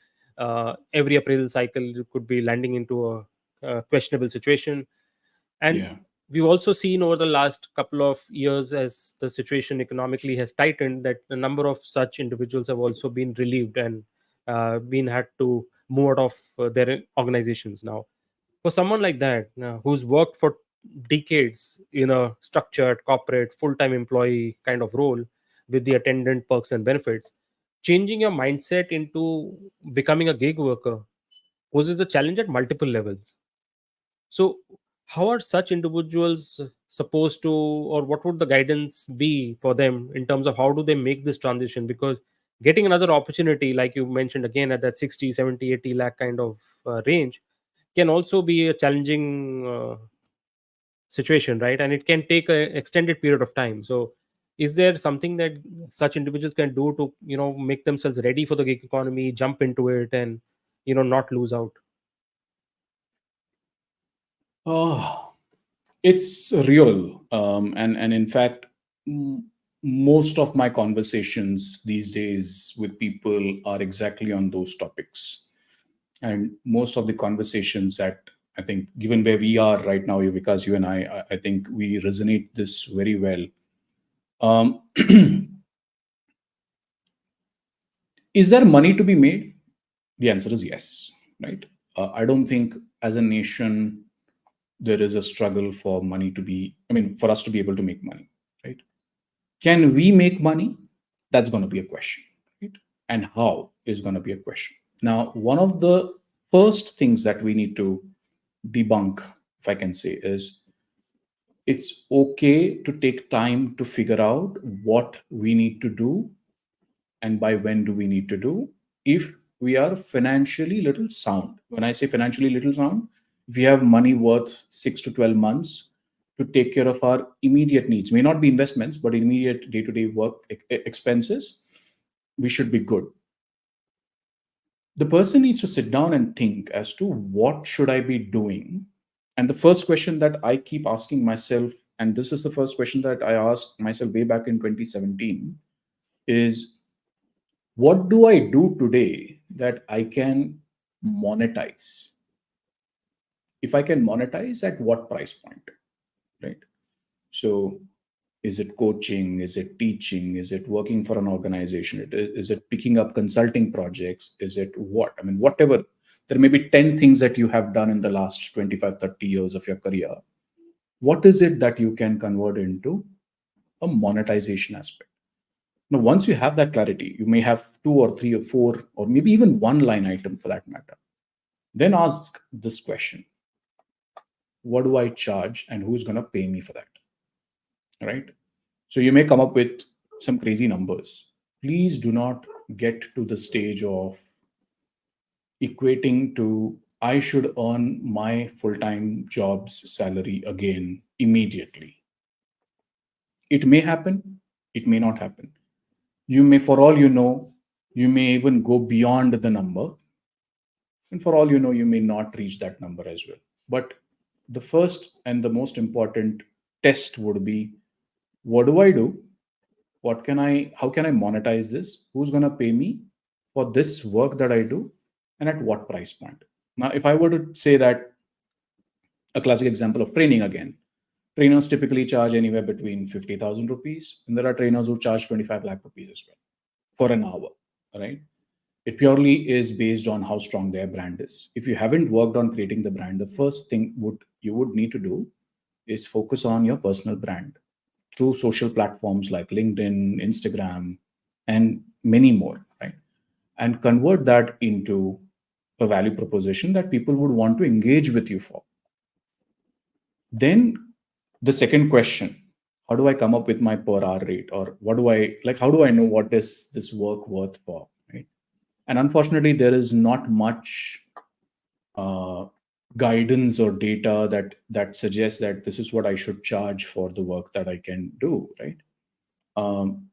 every appraisal cycle you could be landing into a questionable situation. And Yeah, we've also seen over the last couple of years, as the situation economically has tightened, that a number of such individuals have also been relieved and been had to move out of their organizations. Now, for someone like that, who's worked for decades in a structured corporate full-time employee kind of role with the attendant perks and benefits, changing your mindset into becoming a gig worker poses a challenge at multiple levels. So how are such individuals supposed to, or what would the guidance be for them in terms of how do they make this transition? Because getting another opportunity, like you mentioned again, at that 60, 70, 80 lakh kind of range, can also be a challenging situation, right? And it can take an extended period of time. So is there something that such individuals can do to make themselves ready for the gig economy, jump into it, and not lose out? Oh, it's real. And in fact, m- most of my conversations these days with people are exactly on those topics. And most of the conversations that I think, given where we are right now, because you and I think we resonate this very well. Um, is there money to be made? The answer is yes, right? I don't think as a nation there is a struggle for money to be, I mean, for us to be able to make money, right? Can we make money? That's going to be a question, right? And how is going to be a question. Now, one of the first things that we need to debunk, if I can say, is it's okay to take time to figure out what we need to do and by when do we need to do if we are financially little sound. When I say financially little sound, if we have money worth 6 to 12 months to take care of our immediate needs, may not be investments but immediate day-to-day work expenses, we should be good. The person needs to sit down and think as to what should I be doing. And the first question that I keep asking myself, and this is the first question that I asked myself way back in 2017, is what do I do today that I can monetize? If I can monetize, at what price point, right? So, is it coaching? Is it teaching? Is it working for an organization? Is it picking up consulting projects? Is it what? I mean, whatever. There may be 10 things that you have done in the last 25, 30 years of your career. What is it that you can convert into a monetization aspect? Now, once you have that clarity, you may have two or three or four, or maybe even one line item for that matter. Then ask this question: what do I charge and who's going to pay me for that? Right? So you may come up with some crazy numbers. Please do not get to the stage of equating to I should earn my full time job's salary again immediately. It may happen, it may not happen. You may, for all you know, you may even go beyond the number. And for all you know, you may not reach that number as well. But the first and the most important test would be, what do I do? How can I monetize this? Who's going to pay me for this work that I do? And at what price point? Now, if I were to say that, a classic example of training again, trainers typically charge anywhere between 50,000 rupees, and there are trainers who charge 25 lakh rupees as well for an hour, right? It purely is based on how strong their brand is. If you haven't worked on creating the brand, the first thing would you would need to do is focus on your personal brand through social platforms like LinkedIn, Instagram, and many more, right? And convert that into a value proposition that people would want to engage with you for. Then the second question: how do I come up with my per hour rate, or what do I like? How do I know what is this work worth for? Right? And unfortunately, there is not much uh, guidance or data that suggests that this is what I should charge for the work that I can do. Right? Um,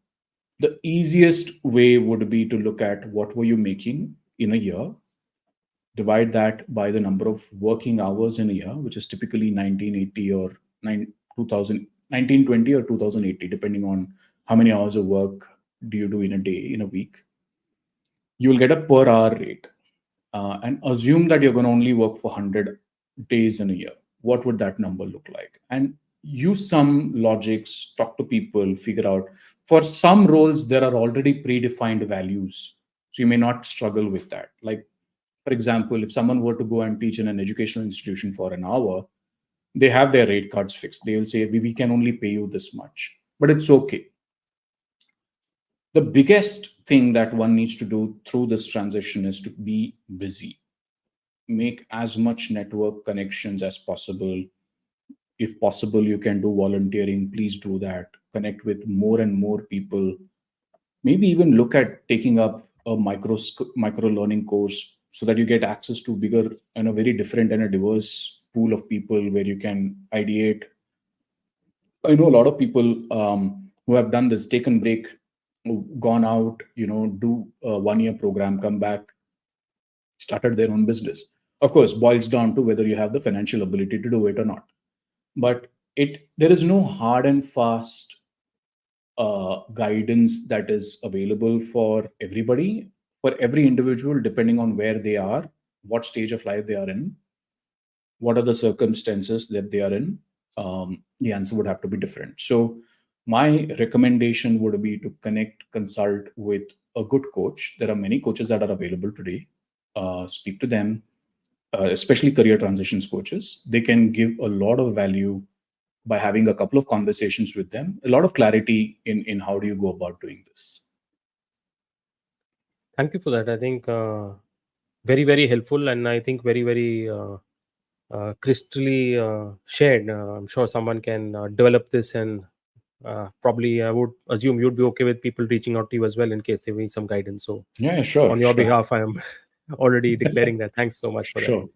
the easiest way would be to look at what were you making in a year, divide that by the number of working hours in a year, which is typically 1980 or 2000, 1920 or 2080, depending on how many hours of work do you do in a day, in a week. You will get a per hour rate, and assume that you're going to only work for 100 days in a year. What would that number look like? And use some logics, talk to people, figure out. For some roles, there are already predefined values. So you may not struggle with that. Like, for example, if someone were to go and teach in an educational institution for an hour, they have their rate cards fixed. They will say, we can only pay you this much. But it's okay. The biggest thing that one needs to do through this transition is to be busy. Make as much network connections as possible. If possible, you can do volunteering, please do that. Connect with more and more people. Maybe even look at taking up a micro learning course so that you get access to bigger and a very different and a diverse pool of people where you can ideate. I know a lot of people who have done this, taken break, gone out, do a 1 year program, come back, started their own business. Of course, boils down to whether you have the financial ability to do it or not. But there is no hard and fast guidance that is available for everybody, for every individual, depending on where they are, what stage of life they are in, what are the circumstances that they are in. The answer would have to be different. So, my recommendation would be to connect, consult with a good coach. There are many coaches that are available today. Speak to them, especially career transitions coaches. They can give a lot of value by having a couple of conversations with them, a lot of clarity in how do you go about doing this. Thank you for that. I think very, very helpful, and I think very, very crystally shared. I'm sure someone can develop this, and probably I would assume you'd be okay with people reaching out to you as well in case they need some guidance. So, Yeah, sure, on your sure. behalf, I am already declaring that. Thanks so much for that. Sure,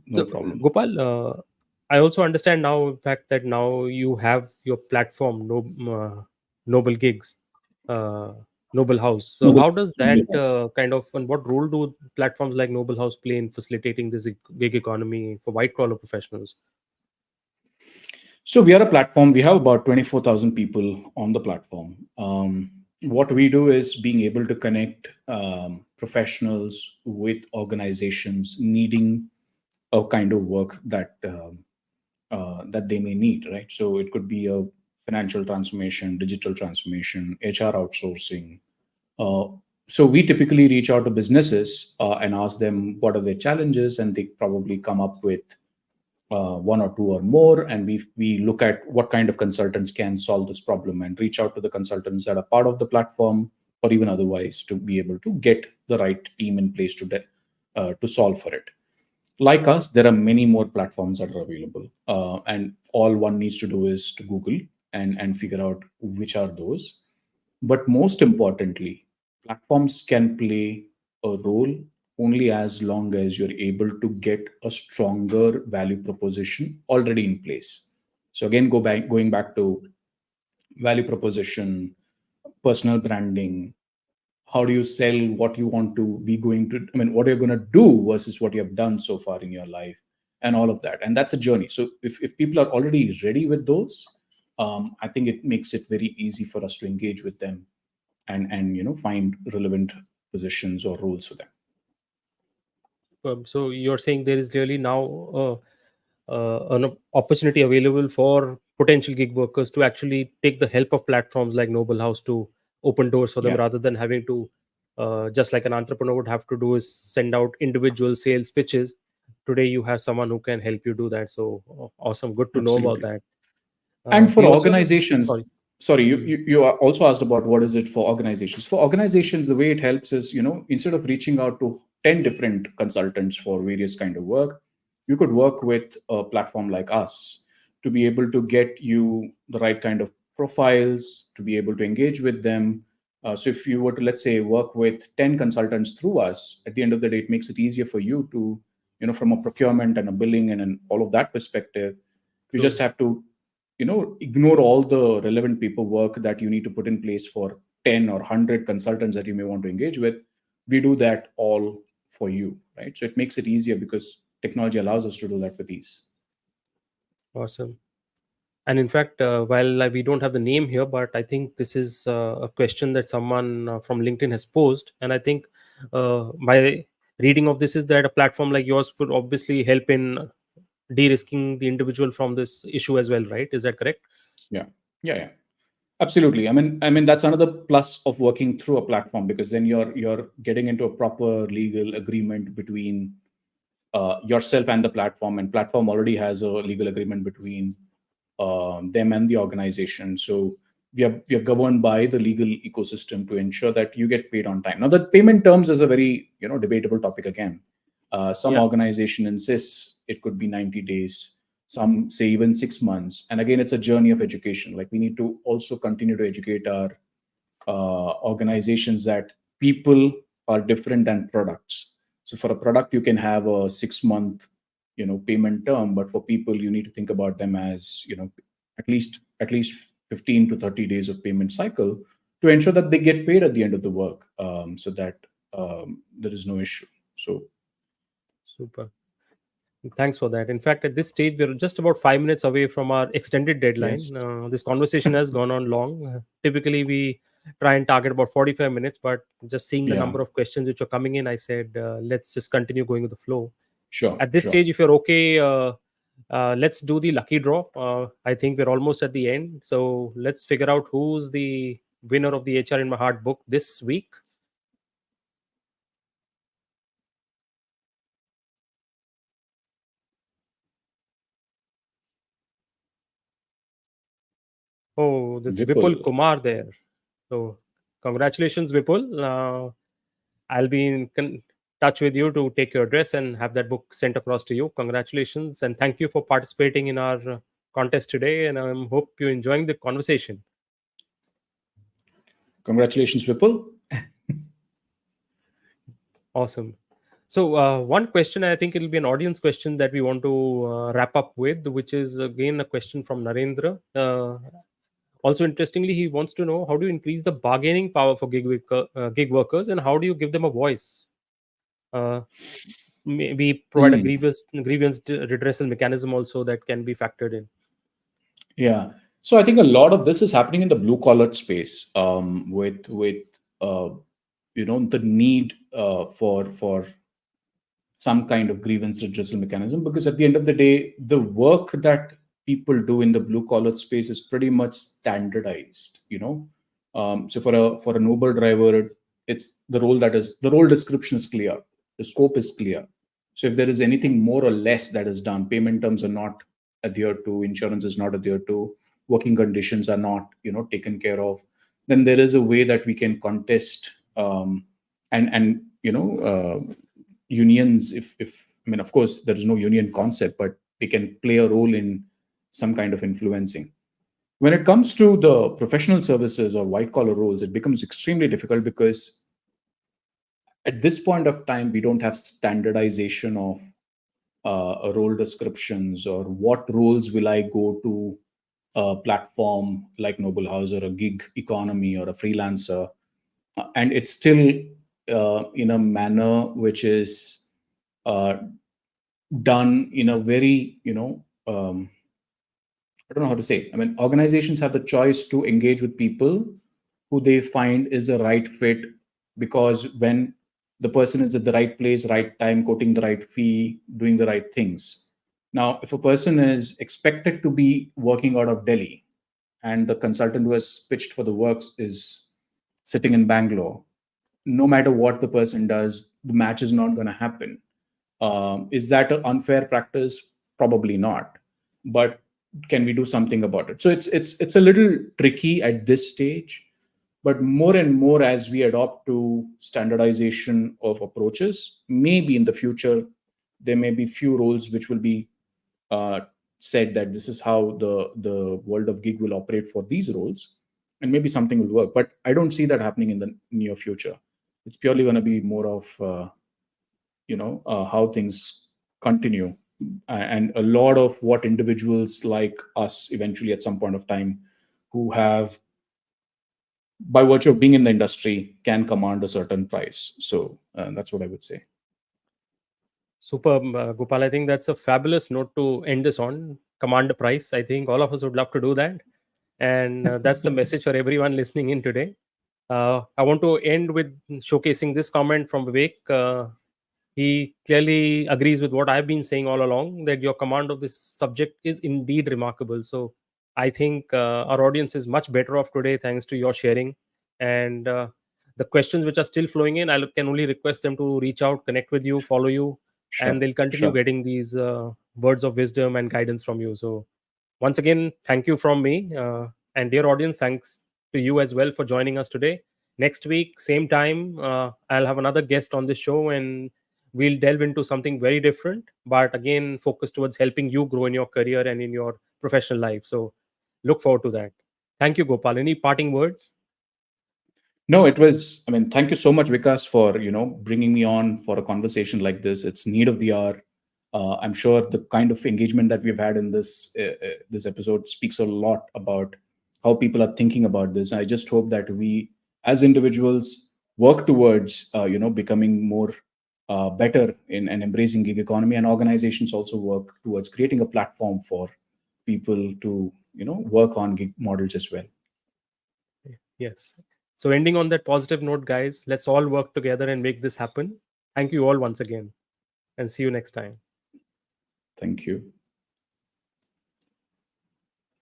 no So, problem. Gopal, I also understand now, in fact, that now you have your platform, Noble Gigs, uh, Noble House. So, Noble, how does that Noble House. kind of, and what role do platforms like Noble House play in facilitating this gig economy for white collar professionals? So we are a platform. We have about 24,000 people on the platform. What we do is being able to connect professionals with organizations needing a kind of work that they may need, right? So it could be a financial transformation, digital transformation, HR outsourcing. Uh, so we typically reach out to businesses and ask them what are their challenges, and they probably come up with one or two or more, and we look at what kind of consultants can solve this problem and reach out to the consultants that are part of the platform or even otherwise to be able to get the right team in place to solve for it. Like us, there are many more platforms that are available, and all one needs to do is to Google and figure out which are those. But most importantly, platforms can play a role only as long as you're able to get a stronger value proposition already in place. So again, going back to value proposition, personal branding, how do you sell what you want to be going to, I mean, what you're going to do versus what you have done so far in your life, and all of that. And that's a journey. So if people are already ready with those, I think it makes it very easy for us to engage with them and find relevant positions or roles for them. So you're saying there is really now an opportunity available for potential gig workers to actually take the help of platforms like Noble House to open doors for them, Yeah, rather than having to, just like an entrepreneur would have to do, is send out individual sales pitches. Today, you have someone who can help you do that. So awesome, good to know about absolutely. that. And Do for you also have? organizations, Sorry. sorry, you, Mm. you you are also asked about what is it for organizations. For organizations, the way it helps is, instead of reaching out to 10 different consultants for various kind of work, you could work with a platform like us to be able to get you the right kind of profiles, to be able to engage with them. So if you were to, let's say, work with 10 consultants through us, at the end of the day, it makes it easier for you to, from a procurement and a billing and all of that perspective, you just True. have to ignore all the relevant paperwork that you need to put in place for 10 or 100 consultants that you may want to engage with. We do that all for you, right? So it makes it easier because technology allows us to do that with ease. Awesome. And in fact, while we don't have the name here, but I think this is a question that someone from LinkedIn has posed. And I think my reading of this is that a platform like yours would obviously help in de-risking the individual from this issue as well, right? Is that correct? Yeah, yeah. Absolutely. I mean that's another plus of working through a platform, because then you're getting into a proper legal agreement between yourself and the platform, and platform already has a legal agreement between them and the organization. So we are governed by the legal ecosystem to ensure that you get paid on time. Now, the payment terms is a very debatable topic again. Some Yeah. organization insists it could be 90 days. Some say even 6 months. And again, it's a journey of education. Like, we need to also continue to educate our organizations that people are different than products. So for a product, you can have a 6 month, payment term, but for people, you need to think about them as, at least 15 to 30 days of payment cycle to ensure that they get paid at the end of the work, so that there is no issue. So Super. Thanks for that. In fact, at this stage, we're just about 5 minutes away from our extended yes, deadline. This conversation has gone on long. Typically, we try and target about 45 minutes, but just seeing the yeah, number of questions which are coming in, I said, let's just continue going with the flow. sure, At this sure. stage, if you're okay, let's do the lucky draw. I think we're almost at the end. So let's figure out who's the winner of the HR in My Heart book this week. Oh, that's Vipul Vipul. Kumar there. So, congratulations, Vipul. I'll be in touch with you to take your address and have that book sent across to you. Congratulations and thank you for participating in our contest today. And I hope you're enjoying the conversation. Congratulations, Vipul. Awesome. So, one question, I think it'll be an audience question that we want to wrap up with, which is again a question from Narendra. Also, interestingly, he wants to know how do you increase the bargaining power for gig workers and how do you give them a voice? Uh, Maybe provide a Hmm. grievance redressal mechanism also that can be factored in. Yeah. So I think a lot of this is happening in the blue collar space, with uh, the need for some kind of grievance redressal mechanism, because at the end of the day, the work that people do in the blue collar space is pretty much standardized. So for an Uber driver, it's the role description is clear, the scope is clear. So if there is anything more or less that is done, payment terms are not adhered to, insurance is not adhered to, working conditions are not taken care of, then there is a way that we can contest, and unions, if I mean, of course there is no union concept, but they can play a role in some kind of influencing. When it comes to the professional services or white collar roles, it becomes extremely difficult because at this point of time we don't have standardization of role descriptions, or what roles will I go to a platform like Noble House or a gig economy or a freelancer. And it's still in a manner which is uh, done in a very, I don't know how to say. I mean, organizations have the choice to engage with people who they find is the right fit, because when the person is at the right place, right time, quoting the right fee, doing the right things. Now, if a person is expected to be working out of Delhi and the consultant who has pitched for the works is sitting in Bangalore, no matter what the person does, the match is not going to happen. Is that an unfair practice? Probably not. But can we do something about it? So it's a little tricky at this stage, but more and more as we adopt to standardization of approaches, maybe in the future there may be few roles which will be uh, said that this is how the world of gig will operate for these roles, and maybe something will work. But I don't see that happening in the near future. It's purely going to be more of how things continue. And a lot of what individuals like us eventually at some point of time, who have, by virtue of being in the industry, can command a certain price. So that's what I would say. Super, Gopal. I think that's a fabulous note to end this on. Command a price. I think all of us would love to do that. And that's the message for everyone listening in today. I want to end with showcasing this comment from Vivek. He clearly agrees with what I've been saying all along, that your command of this subject is indeed remarkable. So I think our audience is much better off today thanks to your sharing. And the questions which are still flowing in, I can only request them to reach out, connect with you, follow you, and Sure, they'll continue sure. getting these words of wisdom and guidance from you. So once again, thank you from me. And dear audience, thanks to you as well for joining us today. Next week, same time, I'll have another guest on this show and we'll delve into something very different, but again, focus towards helping you grow in your career and in your professional life. So look forward to that. Thank you, Gopal. Any parting words? No, it was. I mean, thank you so much, Vikas, for bringing me on for a conversation like this. It's need of the hour. I'm sure the kind of engagement that we've had in this episode speaks a lot about how people are thinking about this. I just hope that we, as individuals, work towards becoming more better in and embracing gig economy, and organizations also work towards creating a platform for people to work on gig models as well. Yes. So, ending on that positive note, guys, let's all work together and make this happen. Thank you all once again, and see you next time. Thank you.